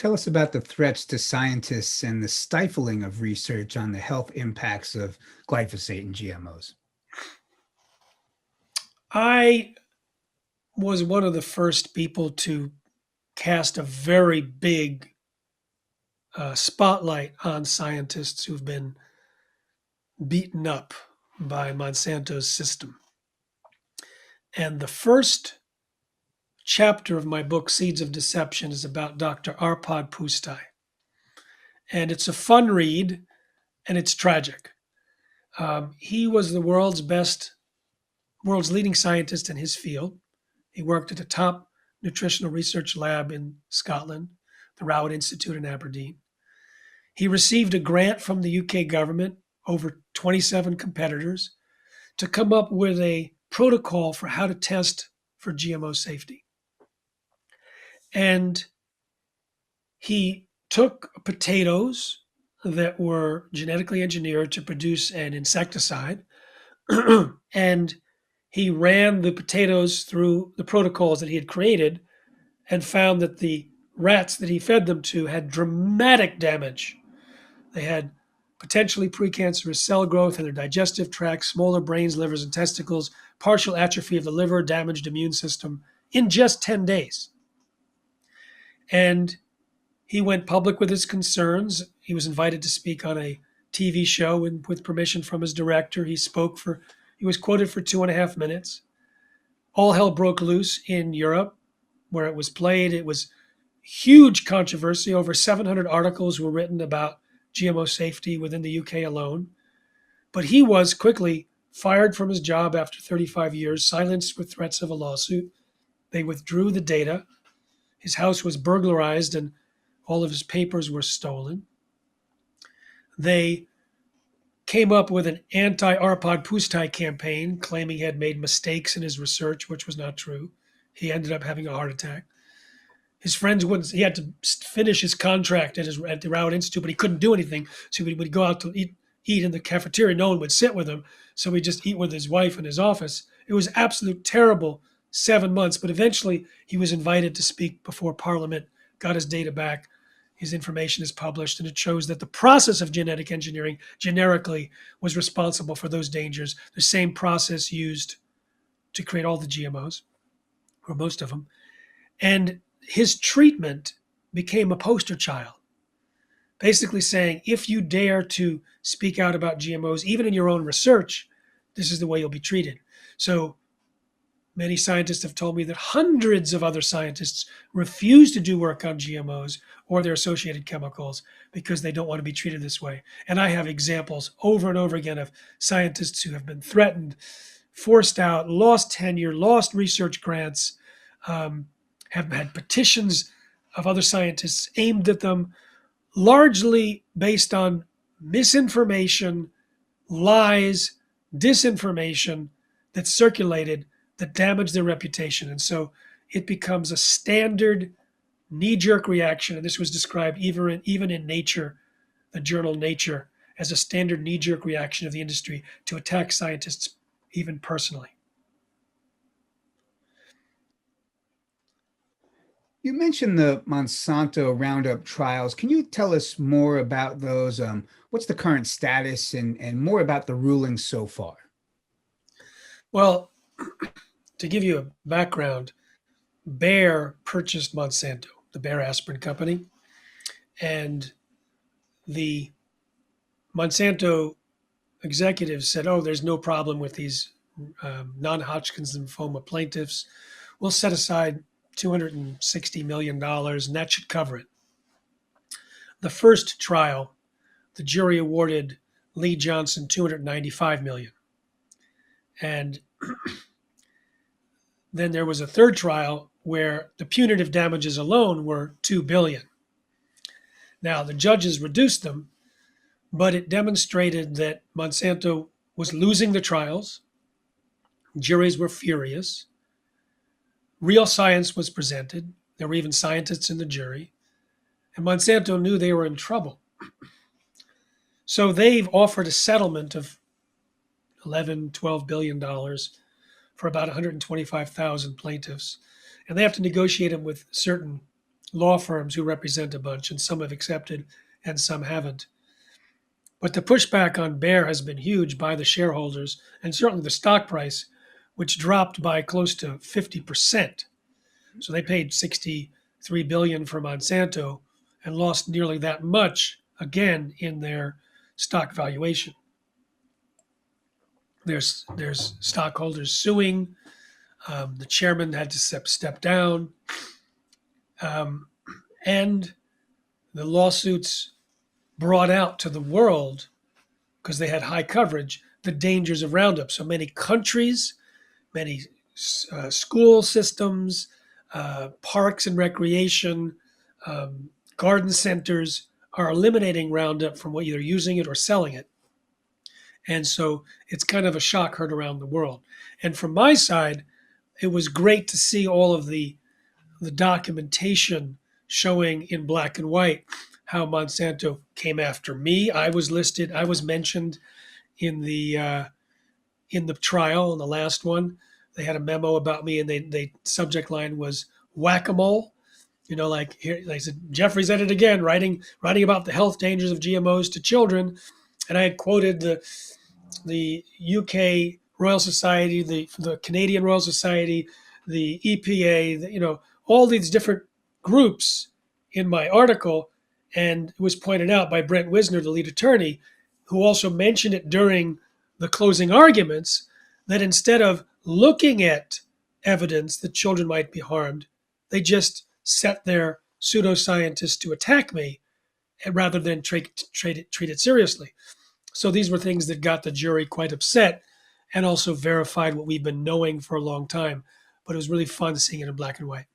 Tell us about the threats to scientists and the stifling of research on the health impacts of glyphosate and GMOs. I was one of the first people to cast a very big spotlight on scientists who've been beaten up by Monsanto's system. And the first chapter of my book, Seeds of Deception, is about Dr. Arpad Pusztai. And it's a fun read, and it's tragic. He was the world's leading scientist in his field. He worked at a top nutritional research lab in Scotland, the Rowan Institute in Aberdeen. He received a grant from the UK government, over 27 competitors, to come up with a protocol for how to test for GMO safety. And he took potatoes that were genetically engineered to produce an insecticide, and he ran the potatoes through the protocols that he had created and found that the rats that he fed them to had dramatic damage. They had potentially precancerous cell growth in their digestive tract, smaller brains, livers, and testicles, partial atrophy of the liver, damaged immune system in just 10 days. And he went public with his concerns. He was invited to speak on a TV show, and with permission from his director, he was quoted for 2.5 minutes. All hell broke loose in Europe where it was played. It was huge controversy. Over 700 articles were written about GMO safety within the UK alone. But he was quickly fired from his job after 35 years, silenced with threats of a lawsuit. They withdrew the data. His house was burglarized and all of his papers were stolen. They came up with an anti-Arpad Pusztai campaign claiming he had made mistakes in his research, which was not true. He ended up having a heart attack. His friends wouldn't, he had to finish his contract at the Rowan Institute, but he couldn't do anything. So he would go out to eat in the cafeteria. No one would sit with him. So he'd just eat with his wife in his office. It was absolute terrible 7 months, but eventually he was invited to speak before Parliament, got his data back. His information is published, and it shows that the process of genetic engineering generically was responsible for those dangers, the same process used to create all the GMOs, or most of them. And his treatment became a poster child, basically saying, if you dare to speak out about GMOs, even in your own research, this is the way you'll be treated. So many scientists have told me that hundreds of other scientists refuse to do work on GMOs or their associated chemicals because they don't want to be treated this way. And I have examples over and over again of scientists who have been threatened, forced out, lost tenure, lost research grants, have had petitions of other scientists aimed at them, largely based on misinformation, lies, disinformation that circulated that damaged their reputation. And so it becomes a standard knee-jerk reaction. And this was described even in Nature, the journal Nature, as a standard knee-jerk reaction of the industry to attack scientists, even personally. You mentioned the Monsanto Roundup trials. Can you tell us more about those? What's the current status and more about the rulings so far? Well, to give you a background, Bayer purchased Monsanto, the Bayer aspirin company, and the Monsanto executives said, oh, there's no problem with these non-Hodgkin's lymphoma plaintiffs. We'll set aside $260 million, and that should cover it. The first trial, the jury awarded Lee Johnson $295 million. And then there was a third trial where the punitive damages alone were $2 billion. Now, the judges reduced them, but it demonstrated that Monsanto was losing the trials. Juries were furious. Real science was presented. There were even scientists in the jury. And Monsanto knew they were in trouble. So they've offered a settlement of $11, $12 billion for about 125,000 plaintiffs. And they have to negotiate them with certain law firms who represent a bunch, and some have accepted and some haven't. But the pushback on Bayer has been huge by the shareholders and certainly the stock price, which dropped by close to 50%. So they paid 63 billion for Monsanto and lost nearly that much again in their stock valuation. There's stockholders suing. The chairman had to step down, and the lawsuits brought out to the world, because they had high coverage, the dangers of Roundup. So many countries, many school systems, parks and recreation, garden centers are eliminating Roundup from either using it or selling it. And so it's kind of a shock heard around the world. And from my side, it was great to see all of the documentation showing in black and white how Monsanto came after me. I was listed, I was mentioned in the trial, in the last one. They had a memo about me, and they subject line was whack-a-mole. Like here, they said, Jeffrey's at it again, writing about the health dangers of GMOs to children. And I had quoted the UK Royal Society, the Canadian Royal Society, the EPA, all these different groups in my article. And it was pointed out by Brent Wisner, the lead attorney, who also mentioned it during the closing arguments, that instead of looking at evidence that children might be harmed, they just set their pseudoscientists to attack me rather than treat it seriously. So these were things that got the jury quite upset and also verified what we've been knowing for a long time. But it was really fun seeing it in black and white.